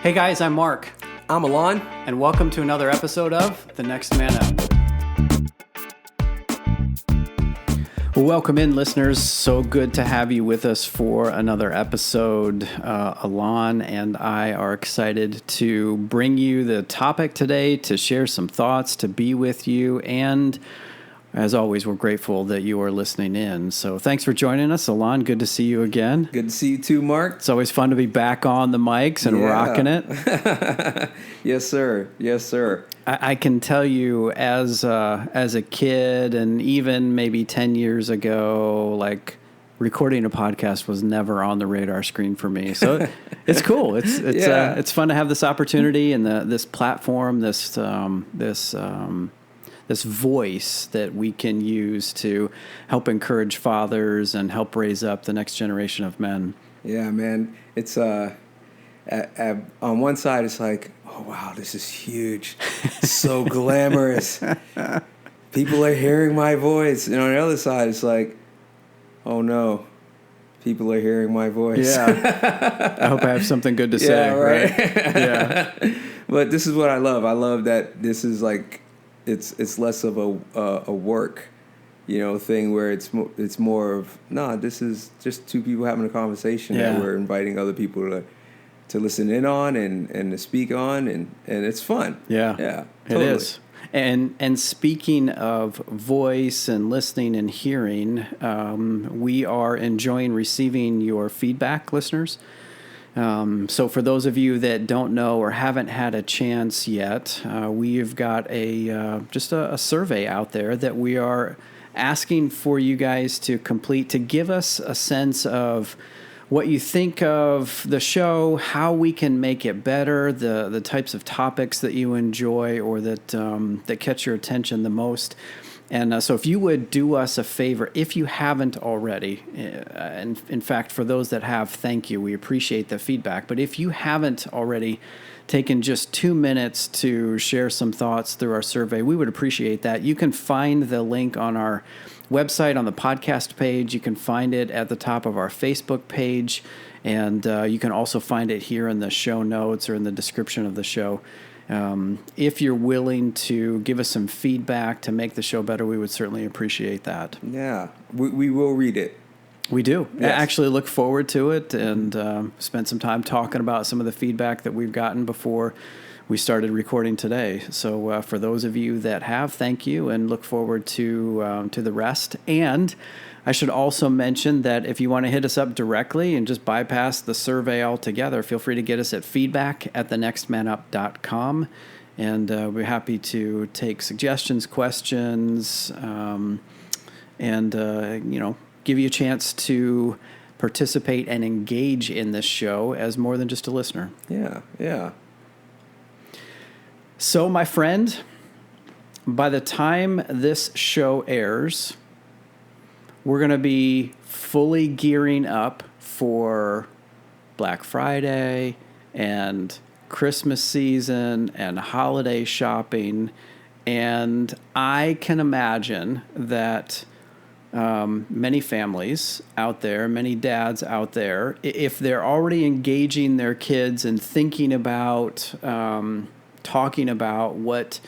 Hey guys, I'm Mark, I'm Alon. and welcome to another episode of The Next Man Up. Well, welcome in, listeners. So good to have you with us for another episode. Alon and I are excited to bring you the topic today, to share some thoughts, to be with you, and as always, we're grateful that you are listening in. So thanks for joining us, Alon. Good to see you again. Good to see you too, Mark. It's always fun to be back on the mics and rocking it. Yes, sir. Yes, sir. I can tell you as a kid and even maybe 10 years ago, like recording a podcast was never on the radar screen for me. So it's cool. It's fun to have this opportunity and this platform, this voice that we can use to help encourage fathers and help raise up the next generation of men. Yeah, man. It's on one side, it's like, oh wow, this is huge, so glamorous. People are hearing my voice, and on the other side, it's like, oh no, people are hearing my voice. Yeah, I hope I have something good to say. Yeah, right. Yeah, But this is what I love. I love that this is like, it's less of a work, thing where it's more of this is just two people having a conversation that we're inviting other people to listen in on and to speak on, and it's fun. Yeah, totally. It is. And speaking of voice and listening and hearing, we are enjoying receiving your feedback, listeners. So for those of you that don't know or haven't had a chance yet, we've got just a survey out there that we are asking for you guys to complete to give us a sense of what you think of the show, how we can make it better, the types of topics that you enjoy or that catch your attention the most. And so if you would do us a favor, if you haven't already, and in fact, for those that have, thank you. We appreciate the feedback. But if you haven't already taken just 2 minutes to share some thoughts through our survey, we would appreciate that. You can find the link on our website on the podcast page. You can find it at the top of our Facebook page. And you can also find it here in the show notes or in the description of the show. If you're willing to give us some feedback to make the show better, we would certainly appreciate that. Yeah, we will read it. We do. Yes. I actually look forward to it and spent some time talking about some of the feedback that we've gotten before we started recording today. So for those of you that have, thank you, and look forward to the rest. And I should also mention that if you want to hit us up directly and just bypass the survey altogether, feel free to get us at feedback@thenextmanup.com. And we're happy to take suggestions, questions, and give you a chance to participate and engage in this show as more than just a listener. Yeah. So, my friend, by the time this show airs, we're going to be fully gearing up for Black Friday and Christmas season and holiday shopping. And I can imagine that many families out there, many dads out there, if they're already engaging their kids and thinking about, talking about what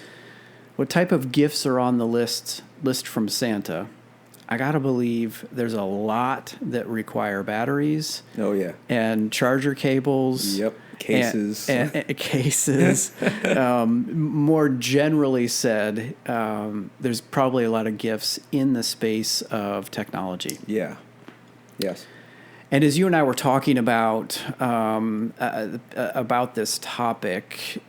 type of gifts are on the list from Santa, I gotta believe there's a lot that require batteries. Oh yeah. And charger cables. Yep. Cases. And cases. More generally said, there's probably a lot of gifts in the space of technology. Yeah. Yes. And as you and I were talking about this topic,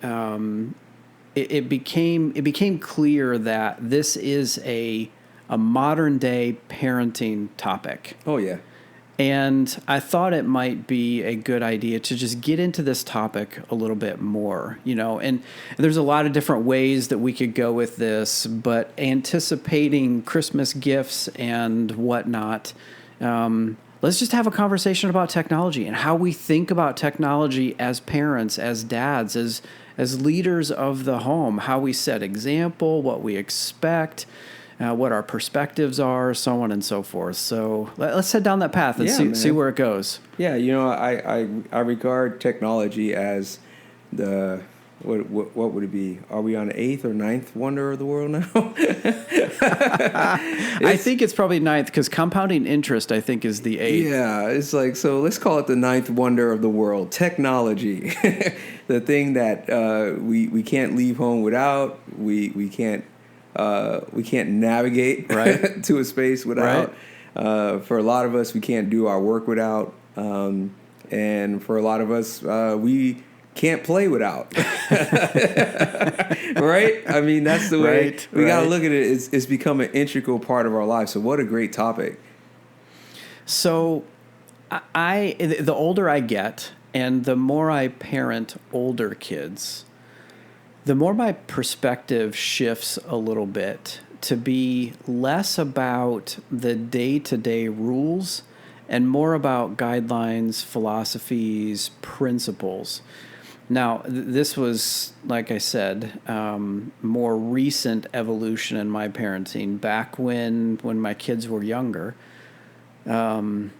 it became clear that this is a modern day parenting topic. Oh yeah. And I thought it might be a good idea to just get into this topic a little bit more, and there's a lot of different ways that we could go with this, but anticipating Christmas gifts and whatnot, let's just have a conversation about technology and how we think about technology as parents, as dads, as leaders of the home, how we set example, what we expect, what our perspectives are, so on and so forth. So let's head down that path and see where it goes. Yeah, I regard technology as the what would it be? Are we on the 8th or ninth wonder of the world now? I think it's probably ninth because compounding interest, I think, is the 8th. Yeah, it's like, so let's call it the ninth wonder of the world, technology. The thing that we can't leave home without, we can't navigate right. to a space without. Right. For a lot of us, we can't do our work without. And for a lot of us, we can't play without. Right? I mean, that's the way we got to look at it. It's become an integral part of our lives. So what a great topic. So the older I get and the more I parent older kids, the more my perspective shifts a little bit to be less about the day-to-day rules and more about guidelines, philosophies, principles. Now, this was, like I said, more recent evolution in my parenting. Back when my kids were younger, a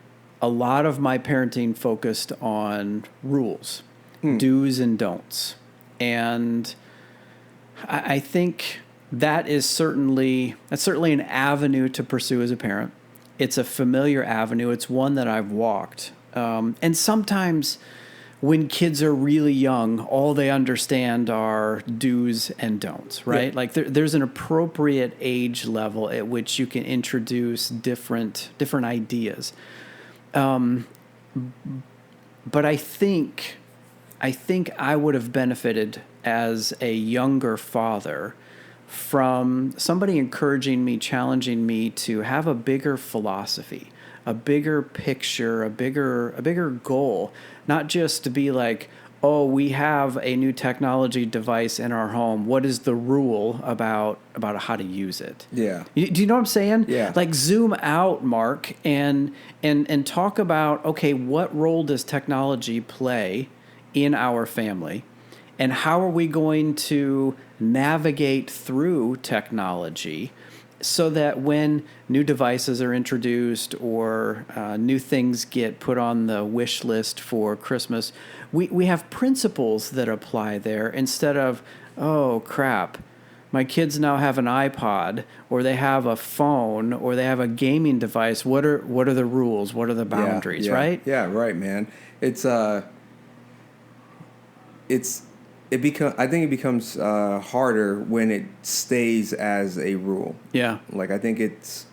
lot of my parenting focused on rules, do's and don'ts. And I think that's certainly an avenue to pursue as a parent. It's a familiar avenue. It's one that I've walked. And sometimes when kids are really young, all they understand are do's and don'ts, right? Yeah. Like there's an appropriate age level at which you can introduce different ideas. But I think I would have benefited as a younger father from somebody encouraging me, challenging me to have a bigger philosophy, a bigger picture, a bigger goal, not just to be like, oh, we have a new technology device in our home. What is the rule about how to use it? Yeah. Do you know what I'm saying? Yeah. Like zoom out, Mark, and talk about, okay, what role does technology play in our family? And how are we going to navigate through technology so that when new devices are introduced or new things get put on the wish list for Christmas, we have principles that apply there instead of, oh, crap, my kids now have an iPod or they have a phone or they have a gaming device. What are the rules? What are the boundaries, right? Yeah, right, man. I think it becomes harder when it stays as a rule. Yeah. Like, I think it's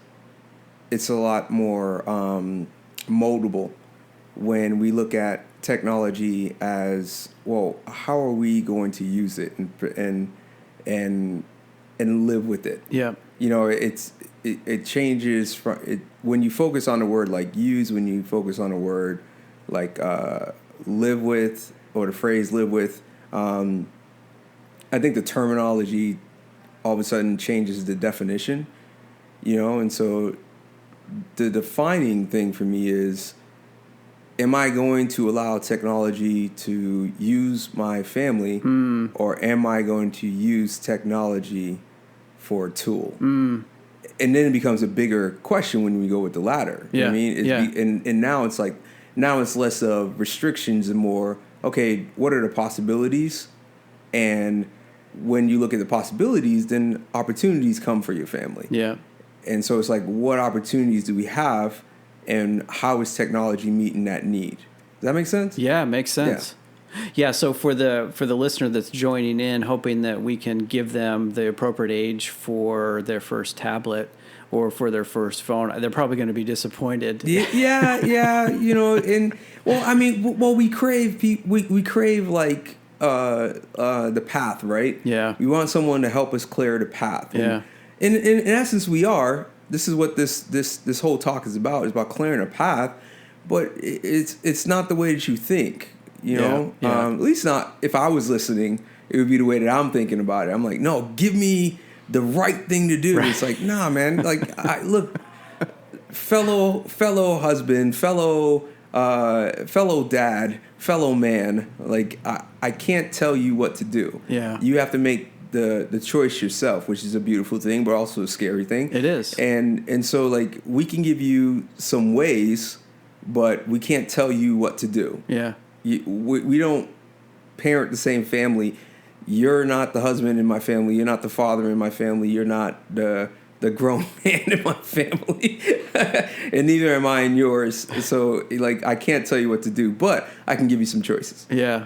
a lot more moldable when we look at technology as, well, how are we going to use it and live with it? Yeah. You know, it changes from it when you focus on the word like use, when you focus on the word like live with, or the phrase live with. I think the terminology all of a sudden changes the definition, you know, and so the defining thing for me is, am I going to allow technology to use my family, or am I going to use technology for a tool? And then it becomes a bigger question when we go with the latter. Yeah. You know what I mean? And now it's like, now it's less of restrictions and more, okay, what are the possibilities? And when you look at the possibilities, then opportunities come for your family. Yeah. And so it's like, what opportunities do we have, and how is technology meeting that need? Does that make sense? Yeah, it makes sense. Yeah, so for the listener that's joining in, hoping that we can give them the appropriate age for their first tablet or for their first phone, they're probably going to be disappointed. Yeah, you know, and well, I mean, we crave like the path, right? Yeah. We want someone to help us clear the path. Yeah. And in essence, we are. This is what this whole talk is about. It's about clearing a path, but it's not the way that you think. You know, at least not if I was listening. It would be the way that I'm thinking about it. I'm like, no, give me the right thing to do. Right. It's like, nah, man. Like, look, fellow husband, fellow dad, fellow man. Like, I can't tell you what to do. Yeah, you have to make the choice yourself, which is a beautiful thing, but also a scary thing. It is. And so, like, we can give you some ways, but we can't tell you what to do. Yeah. We don't. parent the same family. You're not the husband in my family. You're not the father in my family. You're not the grown man in my family. And neither am I in yours. So, like, I can't tell you what to do, but I can give you some choices. Yeah.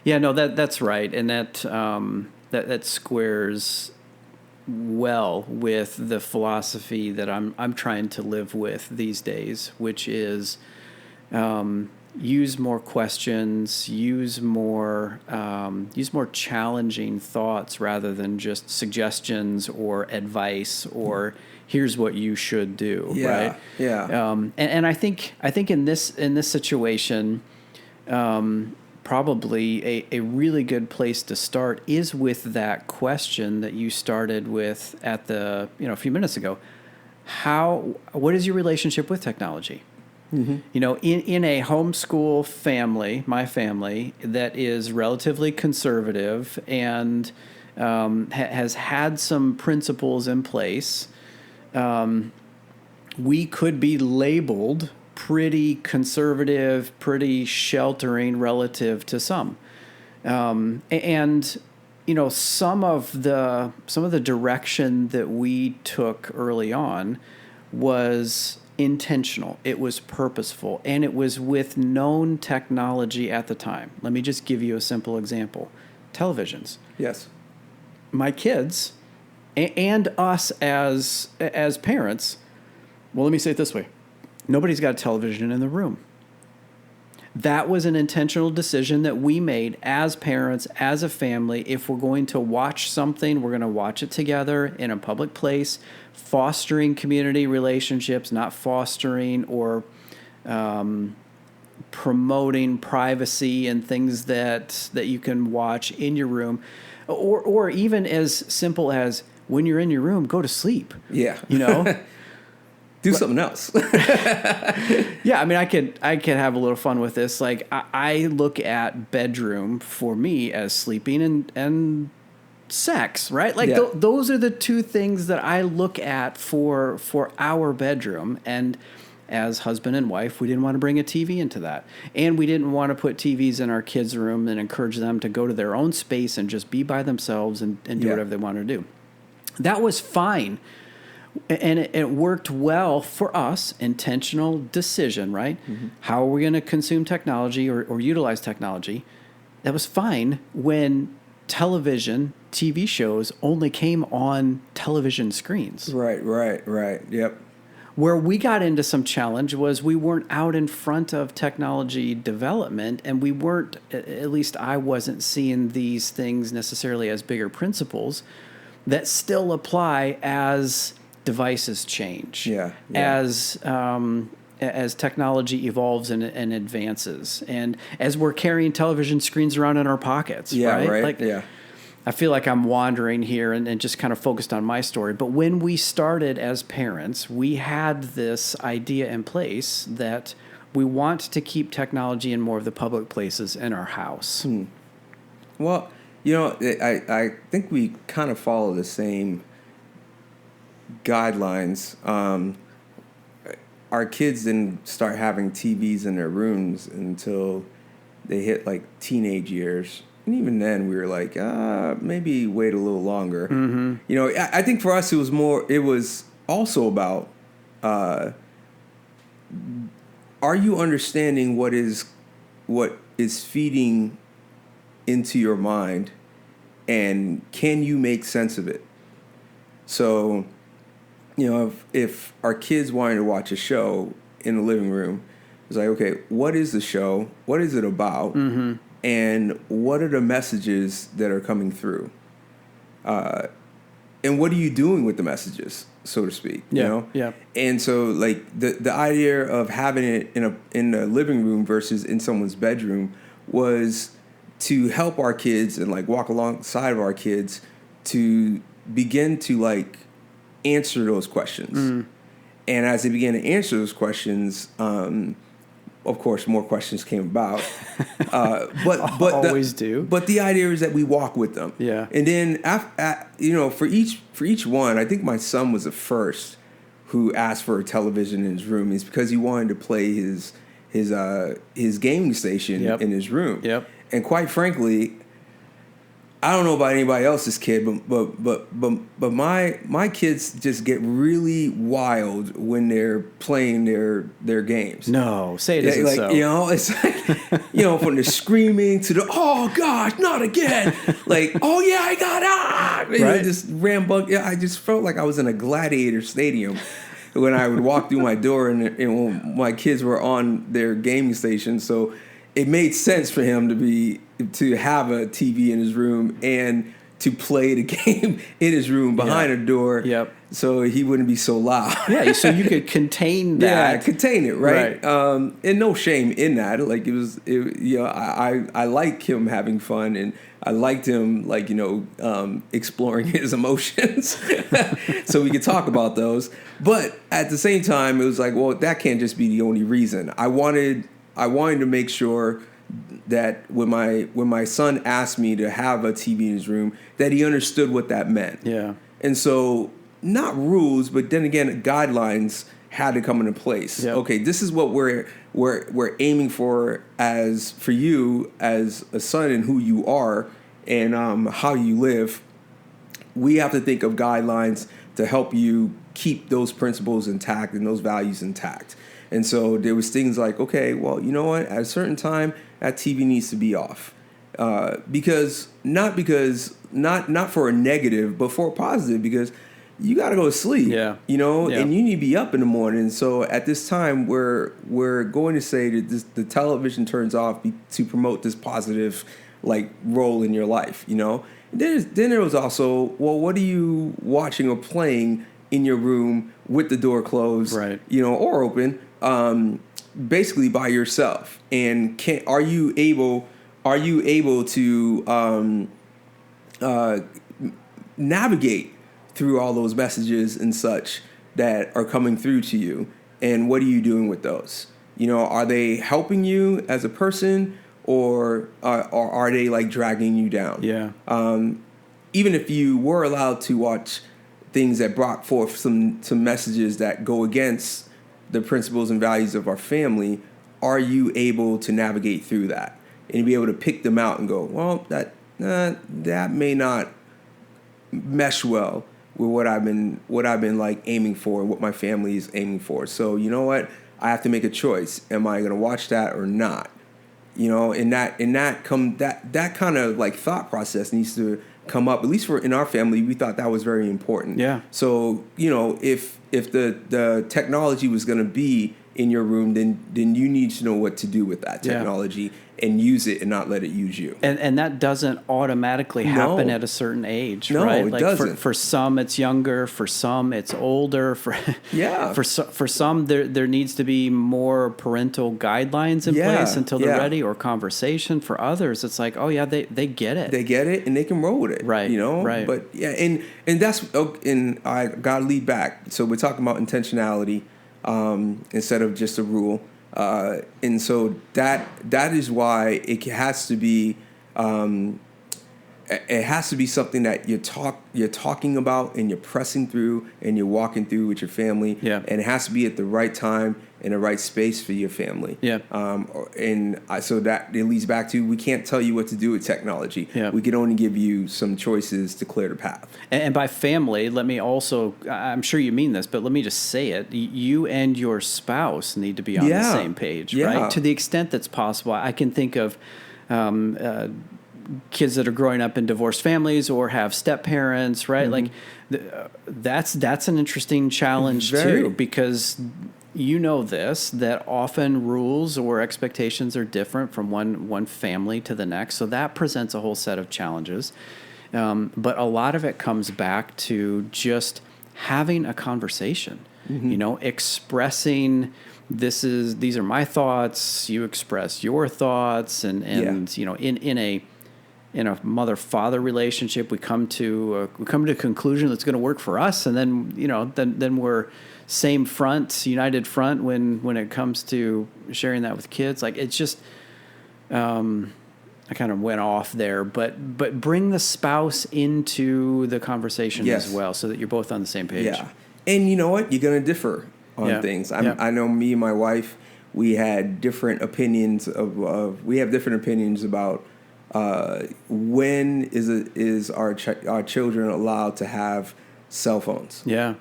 Yeah, no, that's right. And that squares well with the philosophy that I'm trying to live with these days, which is use more questions, use more challenging thoughts rather than just suggestions or advice or here's what you should do. Yeah, right? Yeah. And I think in this situation, probably a really good place to start is with that question that you started with at a few minutes ago. What is your relationship with technology? Mm-hmm. In a homeschool family, my family, that is relatively conservative and has had some principles in place, we could be labeled pretty conservative, pretty sheltering relative to some. And some of the direction that we took early on was intentional. It was purposeful, and it was with known technology at the time. Let me just give you a simple example. Televisions. Yes. My kids and us as parents, well, let me say it this way. Nobody's got a television in the room. That was an intentional decision that we made as parents, as a family. If we're going to watch something, we're going to watch it together in a public place, fostering community relationships, not fostering or promoting privacy and things that you can watch in your room, or even as simple as when you're in your room, go to sleep. Yeah. Do something else. Yeah, I mean, I could have a little fun with this. Like, I look at bedroom for me as sleeping and sex, right? Like, those are the two things that I look at for our bedroom. And as husband and wife, we didn't want to bring a TV into that. And we didn't want to put TVs in our kids' room and encourage them to go to their own space and just be by themselves and do whatever they wanted to do. That was fine. And it worked well for us, intentional decision, right? Mm-hmm. How are we going to consume technology or utilize technology? That was fine when television, TV shows only came on television screens. Right. Yep. Where we got into some challenge was we weren't out in front of technology development, and we weren't, at least I wasn't seeing these things necessarily as bigger principles that still apply as devices change, as technology evolves and advances, and as we're carrying television screens around in our pockets, right? I feel like I'm wandering here and just kind of focused on my story. But when we started as parents, we had this idea in place that we want to keep technology in more of the public places in our house. Well, I think we kind of follow the same guidelines. Our kids didn't start having TVs in their rooms until they hit like teenage years, and even then we were like, maybe wait a little longer. Mm-hmm. I think for us it was also about are you understanding what is feeding into your mind, and can you make sense of it? So if our kids wanted to watch a show in the living room, it's like, okay, what is the show? What is it about? Mm-hmm. And what are the messages that are coming through? And what are you doing with the messages, so to speak? Yeah. And so, like, the idea of having it in a living room versus in someone's bedroom was to help our kids and like walk alongside of our kids to begin to like answer those questions. And as they began to answer those questions, of course, more questions came about. But always do. But the idea is that we walk with them. Yeah. And then for each one, I think my son was the first who asked for a television in his room. It's because he wanted to play his gaming station in his room. Yep. And quite frankly, I don't know about anybody else's kid, but my kids just get really wild when they're playing their games. No, say it isn't like, so. You know, it's like, you know, from the screaming to the, oh gosh, not again. Like, oh yeah, I got Right. know, just rambunctious. Yeah, I just felt like I was in a gladiator stadium when I would walk through my door and when my kids were on their gaming station. So it made sense for him to have a TV in his room and to play the game in his room behind a door. Yep. So he wouldn't be so loud. Yeah, so you could contain that. Yeah, contain it, right? Right. And no shame in that. Like you know, I like him having fun, and I liked him, like, you know, exploring his emotions, so we could talk about those. But at the same time, it was like, well, that can't just be the only reason. I wanted to make sure that when my son asked me to have a TV in his room, that he understood what that meant. Yeah. And so, not rules, but then again, guidelines had to come into place. Yep. Okay, this is what we're aiming for you as a son and who you are and how you live. We have to think of guidelines to help you keep those principles intact and those values intact. And so there was things like, okay, well, you know what? At a certain time, that TV needs to be off, because not for a negative, but for a positive, because you got to go to sleep. Yeah. You know, Yeah. and you need to be up in the morning. So at this time, we're going to say that the television turns off to promote this positive, like, role in your life. You know, then there was also, well, what are you watching or playing in your room with the door closed, right? You know, or open, basically by yourself. And are you able to navigate through all those messages and such that are coming through to you? And what are you doing with those? You know, are they helping you as a person, or are they like dragging you down? Yeah. Even if you were allowed to watch things that brought forth some messages that go against the principles and values of our family, are you able to navigate through that and be able to pick them out and go, well, that may not mesh well with what I've been like aiming for and what my family is aiming for. So you know what? I have to make a choice. Am I going to watch that or not? You know, and that kind of like thought process needs to come up. At least in our family, we thought that was very important. Yeah. So, you know, if the technology was going to be in your room, then you need to know what to do with that technology and use it and not let it use you. And that doesn't automatically happen at a certain age, right? No, it like doesn't. For some it's younger, for some it's older, for some there needs to be more parental guidelines in place until they're ready, or conversation. For others it's like, oh yeah, they get it. They get it and they can roll with it. Right. You know? Right. But yeah, and that's, and I gotta lead back. So we're talking about intentionality instead of just a rule. And so that is why it has to be something that you're talking about and you're pressing through and you're walking through with your family. Yeah. And it has to be at the right time in the right space for your family. Yeah. So that it leads back to, we can't tell you what to do with technology. Yeah. We can only give you some choices to clear the path. And by family, let me also, I'm sure you mean this, but let me just say it. You and your spouse need to be on the same page, right? To the extent that's possible. I can think of kids that are growing up in divorced families or have step parents, right? Mm-hmm. Like that's an interesting challenge too, because you know that often rules or expectations are different from one family to the next. So that presents a whole set of challenges. But a lot of it comes back to just having a conversation, you know, expressing these are my thoughts, you express your thoughts, and you know, in a mother-father relationship, we come to a conclusion that's going to work for us, and then you know, then we're same front, united front when it comes to sharing that with kids. Like, it's just, I kind of went off there, but bring the spouse into the conversation as well, so that you're both on the same page. Yeah, and you know what? You're going to differ on things. I know me and my wife, we had different opinions we have different opinions about When is our children allowed to have cell phones? Yeah.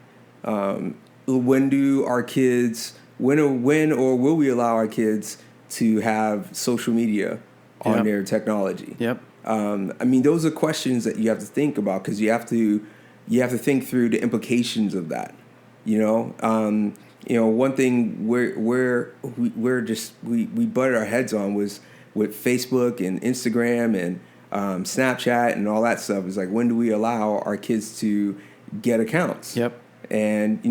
When do our kids? When or will we allow our kids to have social media on their technology? Yep. I mean, those are questions that you have to think about, because you have to think through the implications of that. One thing we butted our heads on was with Facebook and Instagram and Snapchat and all that stuff. Is like, when do we allow our kids to get accounts? Yep. And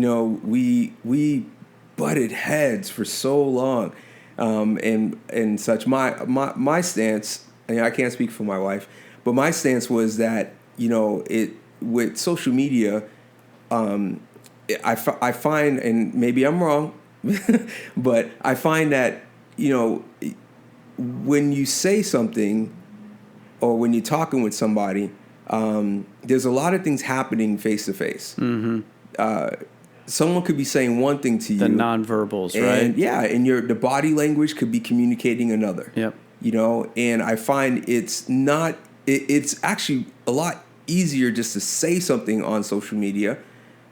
we butted heads for so long, and such. My stance, and I can't speak for my wife, but my stance was that with social media, I find, and maybe I'm wrong, but I find that when you say something or when you're talking with somebody, there's a lot of things happening face to face. Someone could be saying one thing to you, the nonverbals, and, right? Yeah, and the body language could be communicating another. Yep. And I find it's actually a lot easier just to say something on social media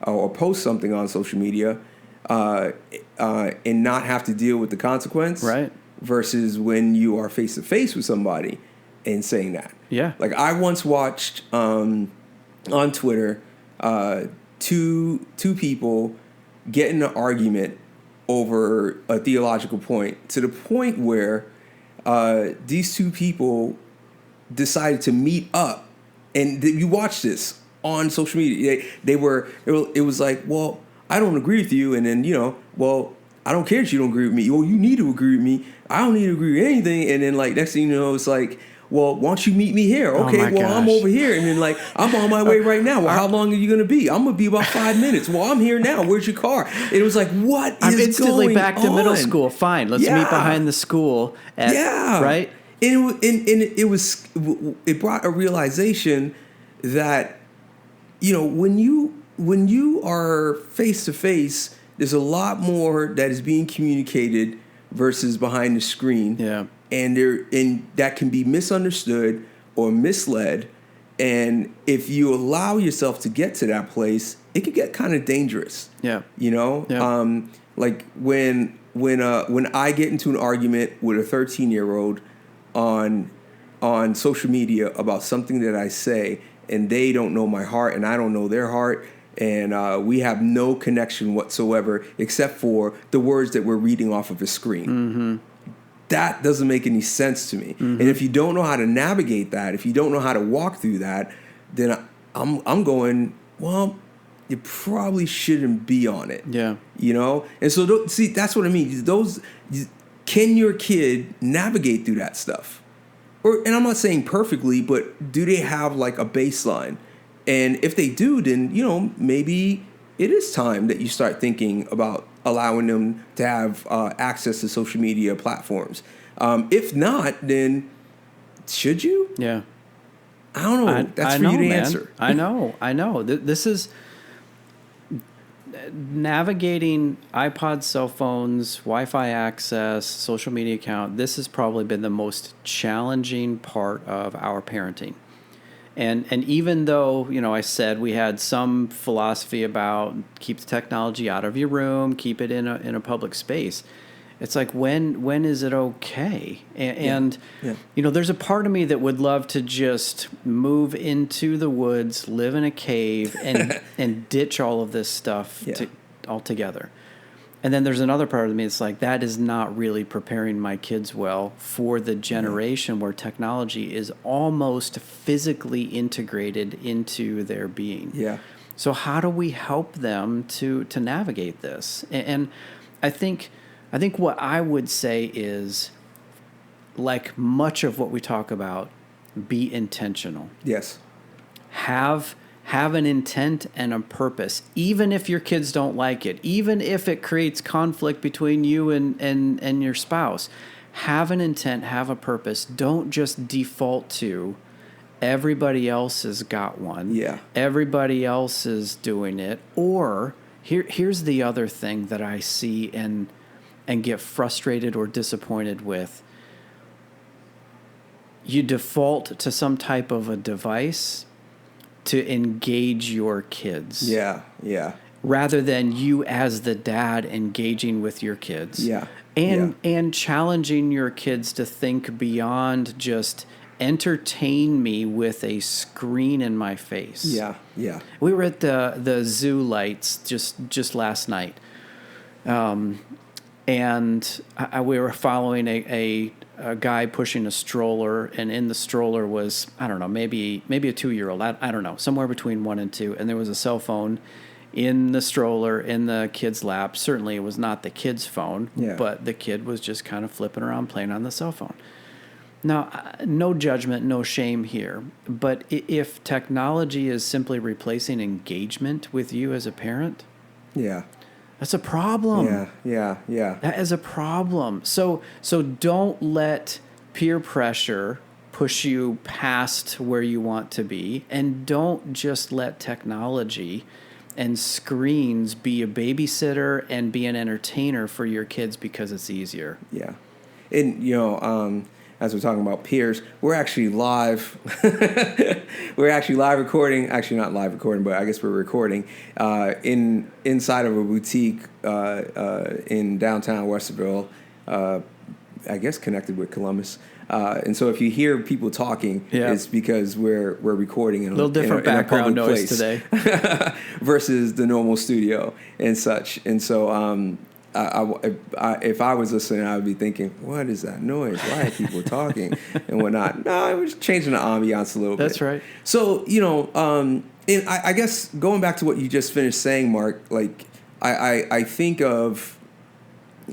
or post something on social media and not have to deal with the consequence. Right. Versus when you are face to face with somebody and saying that. Yeah. Like, I once watched on Twitter two people get in an argument over a theological point, to the point where these two people decided to meet up, and you watch this on social media. It was like, well, I don't agree with you, and then well, I don't care if you don't agree with me. Well, you need to agree with me. I don't need to agree with anything. And then, like, next thing you know, it's like, well, why don't you meet me here? Okay, Oh, well, I'm over here. And then, like, I'm on my way right now. Well, how long are you going to be? I'm going to be about 5 minutes. Well, I'm here now. Where's your car? And it was like, what is I'm instantly going back to on? middle school. Fine, let's meet behind the school. Right? And it brought a realization that, when you are face to face, there's a lot more that is being communicated versus behind the screen. Yeah. And that can be misunderstood or misled. And if you allow yourself to get to that place, it can get kind of dangerous. Yeah. Yeah. Like when I get into an argument with a 13-year-old on social media about something that I say, and they don't know my heart and I don't know their heart, and we have no connection whatsoever except for the words that we're reading off of a screen. Mm-hmm. That doesn't make any sense to me. Mm-hmm. And if you don't know how to navigate that, if you don't know how to walk through that, then I'm going, well, you probably shouldn't be on it. Yeah. And so see, that's what I mean. Can your kid navigate through that stuff? And I'm not saying perfectly, but do they have like a baseline? And if they do, then, maybe it is time that you start thinking about allowing them to have access to social media platforms. If not, then should you? Yeah. I don't know. That's for you to answer. I know. This is navigating iPods, cell phones, Wi-Fi access, social media account. This has probably been the most challenging part of our parenting. And even though, I said we had some philosophy about keep the technology out of your room, keep it in a public space, it's like, when is it okay? And there's a part of me that would love to just move into the woods, live in a cave, and ditch all of this stuff altogether. And then there's another part of me that's like, that is not really preparing my kids well for the generation where technology is almost physically integrated into their being. Yeah. So how do we help them to navigate this? And I think what I would say is, like much of what we talk about, be intentional. Yes. Have an intent and a purpose, even if your kids don't like it, even if it creates conflict between you and your spouse. Have an intent, have a purpose. Don't just default to everybody else has got one. Yeah. Everybody else is doing it. Or here's the other thing that I see and get frustrated or disappointed with. you default to some type of a device to engage your kids. Yeah. Yeah. Rather than you as the dad engaging with your kids. Yeah. And challenging your kids to think beyond just entertain me with a screen in my face. Yeah. Yeah. We were at the zoo lights just last night. And we were following a guy pushing a stroller, and in the stroller was, I don't know, maybe a 2-year-old. I don't know, somewhere between 1 and 2. And there was a cell phone in the stroller in the kid's lap. Certainly it was not the kid's phone, but the kid was just kind of flipping around playing on the cell phone. Now, no judgment, no shame here, but if technology is simply replacing engagement with you as a parent, that's a problem. Yeah. That is a problem. So don't let peer pressure push you past where you want to be, and don't just let technology and screens be a babysitter and be an entertainer for your kids because it's easier. Yeah. And, as we're talking about peers, we're actually live. We're actually live recording. Actually, not live recording, but I guess we're recording inside of a boutique in downtown Westerville. I guess connected with Columbus. And so if you hear people talking, it's because we're recording in a little different background noise today versus the normal studio and such. And so if I was listening, I would be thinking, what is that noise? Why are people talking and whatnot? No, I was changing the ambiance a little bit. That's right. So, and I guess going back to what you just finished saying, Mark, like I think of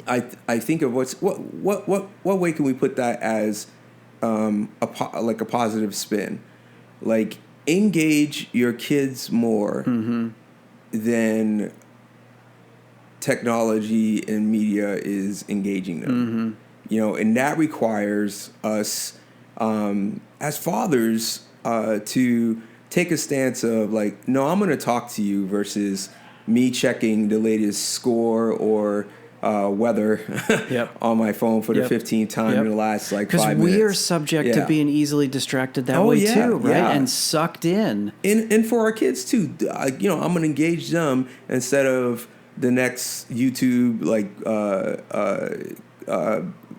what way can we put that as a positive spin? Like, engage your kids more than technology and media is engaging them. And that requires us as fathers to take a stance of like, no, I'm going to talk to you versus me checking the latest score or weather on my phone for the 15th time in the last 5 minutes. Because we are subject to being easily distracted that way too, right? Yeah. And sucked in. And for our kids too, I'm going to engage them instead of the next YouTube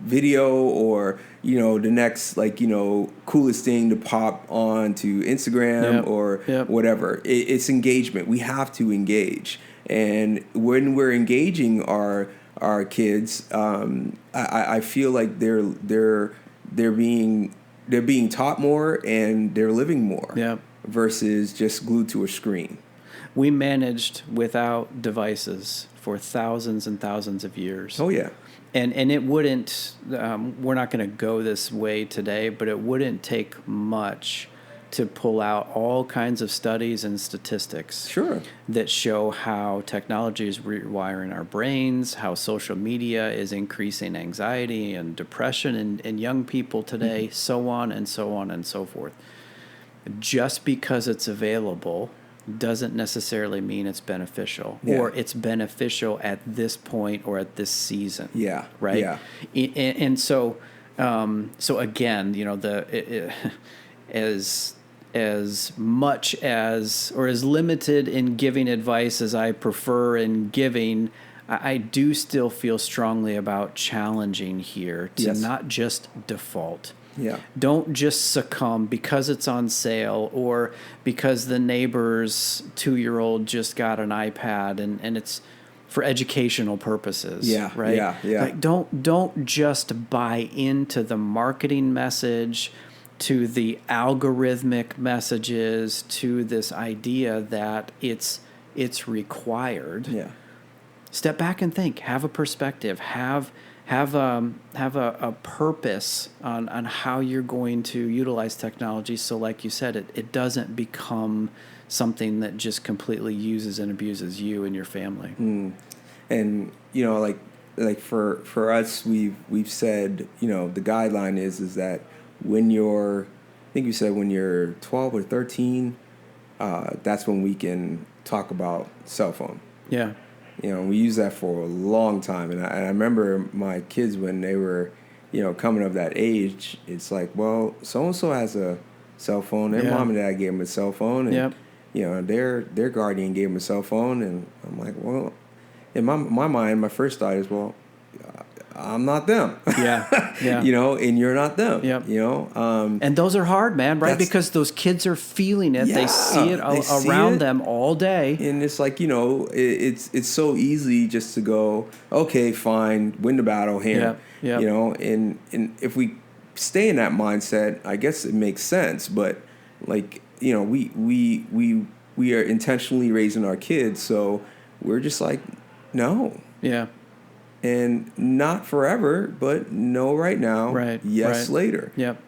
video or the next coolest thing to pop on to Instagram or whatever. It's engagement. We have to engage, and when we're engaging our kids, I feel like they're being taught more and they're living more versus just glued to a screen. We managed without devices for thousands and thousands of years. Oh, yeah. And it wouldn't, we're not going to go this way today, but it wouldn't take much to pull out all kinds of studies and statistics that show how technology is rewiring our brains, how social media is increasing anxiety and depression in young people today, so on and so on and so forth. Just because it's available doesn't necessarily mean it's beneficial or it's beneficial at this point or at this season. Yeah. Right. Yeah. And so again, as much as or as limited in giving advice as I prefer in giving, I do still feel strongly about challenging here to not just default. Yeah. Don't just succumb because it's on sale or because the neighbor's 2-year-old just got an iPad and it's for educational purposes. Yeah. Right. Yeah. Yeah. Like, don't just buy into the marketing message, to the algorithmic messages, to this idea that it's required. Yeah. Step back and think. Have a perspective. Have a purpose on how you're going to utilize technology. So like you said, it doesn't become something that just completely uses and abuses you and your family. And like for us, we've said, the guideline is that when you're 12 or 13, that's when we can talk about cell phone. We use that for a long time. And I remember my kids when they were coming of that age, it's like, well, so and so has a cell phone. Their mom and dad gave them a cell phone, and their guardian gave them a cell phone, and I'm like, well, in my mind, my first thought is, well, I'm not them. Yeah. And you're not them. Yep. And those are hard, man, right? Because those kids are feeling it. They see it around them all day. And it's like, it's so easy just to go, okay, fine, win the battle here. Yep. And if we stay in that mindset, I guess it makes sense. But like, we are intentionally raising our kids, so we're just like, no. Yeah. And not forever, but no right now. Right. Yes, later. Yep.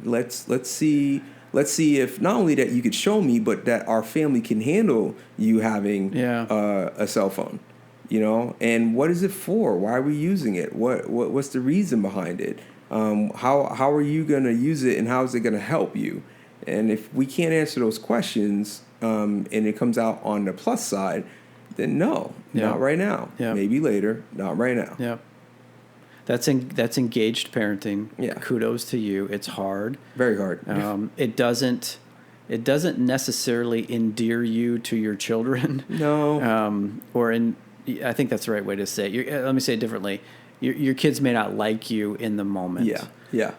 Let's see if not only that you could show me, but that our family can handle you having a cell phone. And what is it for? Why are we using it? What's the reason behind it? How are you going to use it, and how is it going to help you? And if we can't answer those questions, and it comes out on the plus side, then no, not right now. Maybe later, not right now. Yeah. That's engaged parenting. Yeah. Kudos to you. It's hard. Very hard. It doesn't necessarily endear you to your children. No. I think that's the right way to say it. Let me say it differently. Your kids may not like you in the moment. Yeah.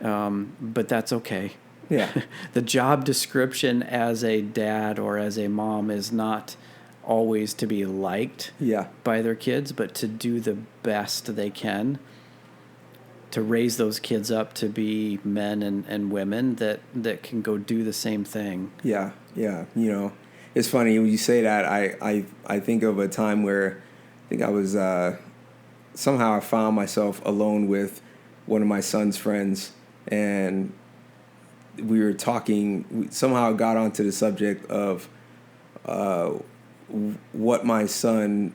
But that's okay. Yeah. The job description as a dad or as a mom is not always to be liked by their kids, but to do the best they can to raise those kids up to be men and women that can go do the same thing. Yeah. It's funny when you say that. I think of a time where I think I was somehow I found myself alone with one of my son's friends, and we were talking. We somehow got onto the subject of what my son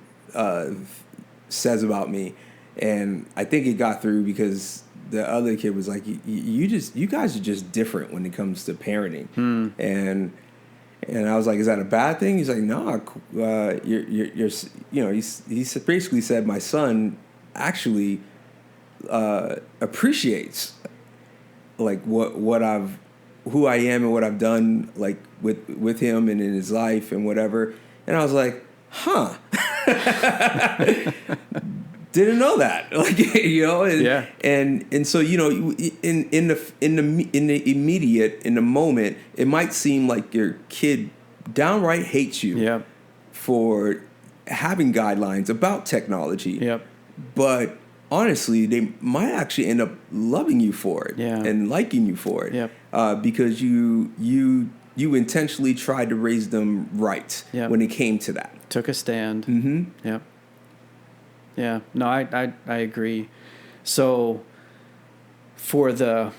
says about me, and I think it got through because the other kid was like, you guys are just different when it comes to parenting. And I was like, is that a bad thing? He's like, no, you're he basically said my son actually appreciates like who I am and what I've done like with him and in his life and whatever. And I was like, huh. Didn't know that. Like, and so, in the immediate, in the moment, it might seem like your kid downright hates you for having guidelines about technology. But honestly, they might actually end up loving you for it and liking you for it. Because you intentionally tried to raise them right when it came to that. Took a stand. Mm-hmm. Yep. Yeah. No, I agree. So for the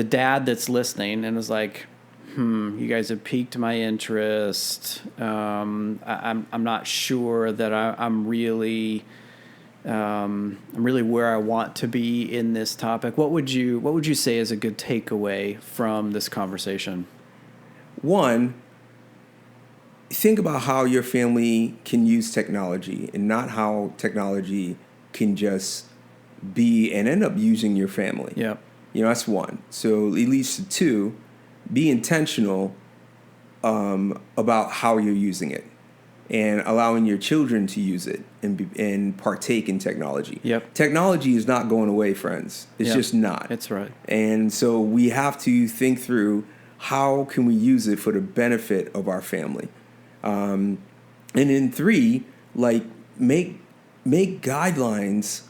dad that's listening and is like, you guys have piqued my interest. I'm not sure that I'm really where I want to be in this topic. What would you say is a good takeaway from this conversation? One, think about how your family can use technology and not how technology can just be and end up using your family. Yeah. That's one. So it leads to two, be intentional about how you're using it and allowing your children to use it and partake in technology. Yep. Technology is not going away, friends. It's just not. That's right. And so we have to think through how can we use it for the benefit of our family. And then three, like make guidelines,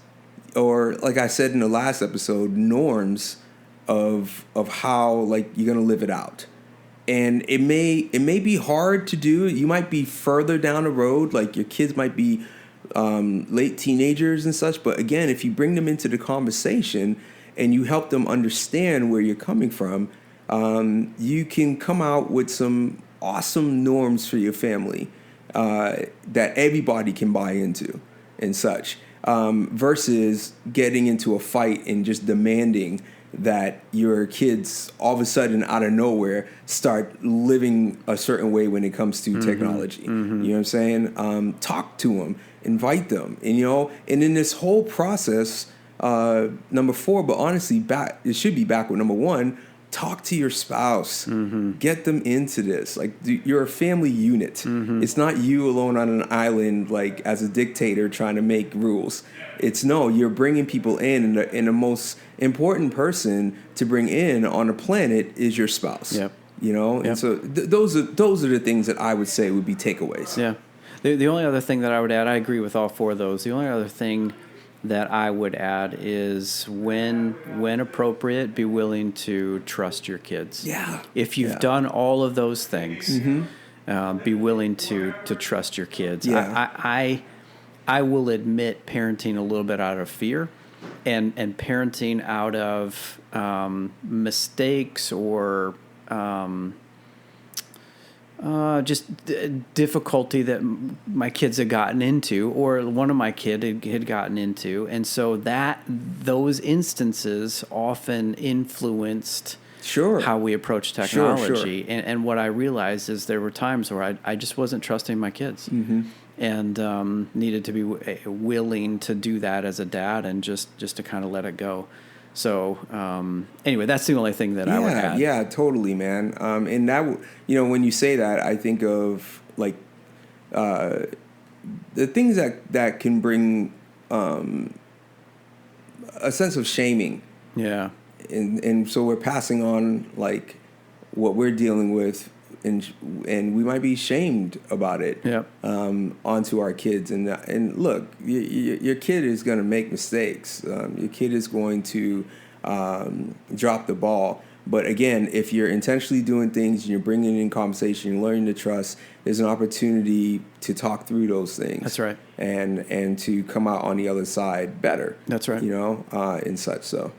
or like I said in the last episode, norms of how like you're gonna live it out. And it may be hard to do. You might be further down the road, like your kids might be late teenagers and such. But again, if you bring them into the conversation and you help them understand where you're coming from, you can come out with some awesome norms for your family that everybody can buy into and such, versus getting into a fight and just demanding that your kids all of a sudden out of nowhere start living a certain way when it comes to technology. You know what I'm saying? Talk to them, invite them, and in this whole process, number 4, but honestly, it should be back with number 1. Talk to your spouse. Get them into this. Like, you're a family unit. It's not you alone on an island, like as a dictator trying to make rules. It's no, you're bringing people in, and the most important person to bring in on a planet is your spouse. Yep. You know, and so those are the things that I would say would be takeaways. Yeah. The only other thing that I would add, I agree with all 4 of those. The only other thing that I would add is when appropriate, be willing to trust your kids. Yeah. If you've done all of those things, be willing to trust your kids. Yeah. I will admit parenting a little bit out of fear and parenting out of mistakes or just difficulty that my kids had gotten into, or one of my kid had gotten into, and so those instances often influenced how we approach technology. Sure. And what I realized is there were times where I just wasn't trusting my kids, and needed to be willing to do that as a dad, and just to kind of let it go. So anyway, that's the only thing that I would add. Yeah, totally, man. And that, when you say that, I think of like the things that can bring a sense of shaming. Yeah. And so we're passing on like what we're dealing with, and we might be shamed about it. Yep. Onto our kids. And look, your kid is going to make mistakes. Your kid is going to drop the ball. But again, if you're intentionally doing things and you're bringing in conversation, you're learning to trust, there's an opportunity to talk through those things. That's right. And to come out on the other side better. That's right. And such. So.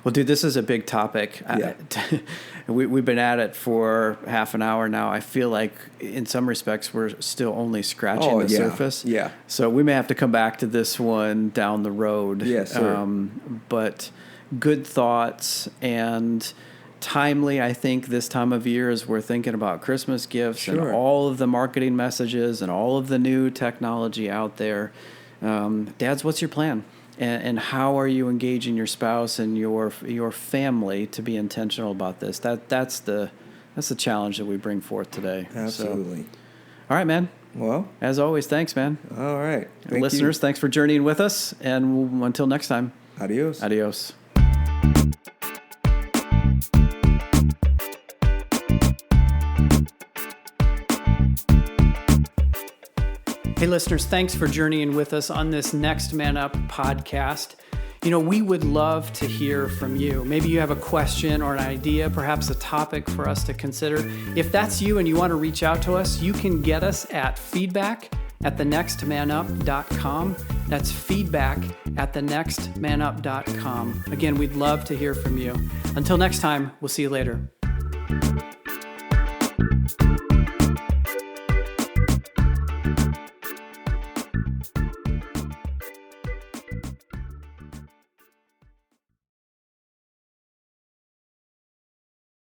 Well, dude, this is a big topic. Yeah. We've been at it for half an hour now. I feel like in some respects we're still only scratching the surface. Yeah. So we may have to come back to this one down the road. Yes, sir. But good thoughts and timely, I think, this time of year as we're thinking about Christmas gifts and all of the marketing messages and all of the new technology out there. Dads, what's your plan? And how are you engaging your spouse and your family to be intentional about this? That's the challenge that we bring forth today. Absolutely. So, all right, man. Well, as always, thanks, man. All right. Listeners, thanks for journeying with us. And until next time. Adios. Adios. Hey, listeners, thanks for journeying with us on this Next Man Up podcast. We would love to hear from you. Maybe you have a question or an idea, perhaps a topic for us to consider. If that's you and you want to reach out to us, you can get us at feedback@thenextmanup.com. That's feedback@thenextmanup.com. Again, we'd love to hear from you. Until next time, we'll see you later.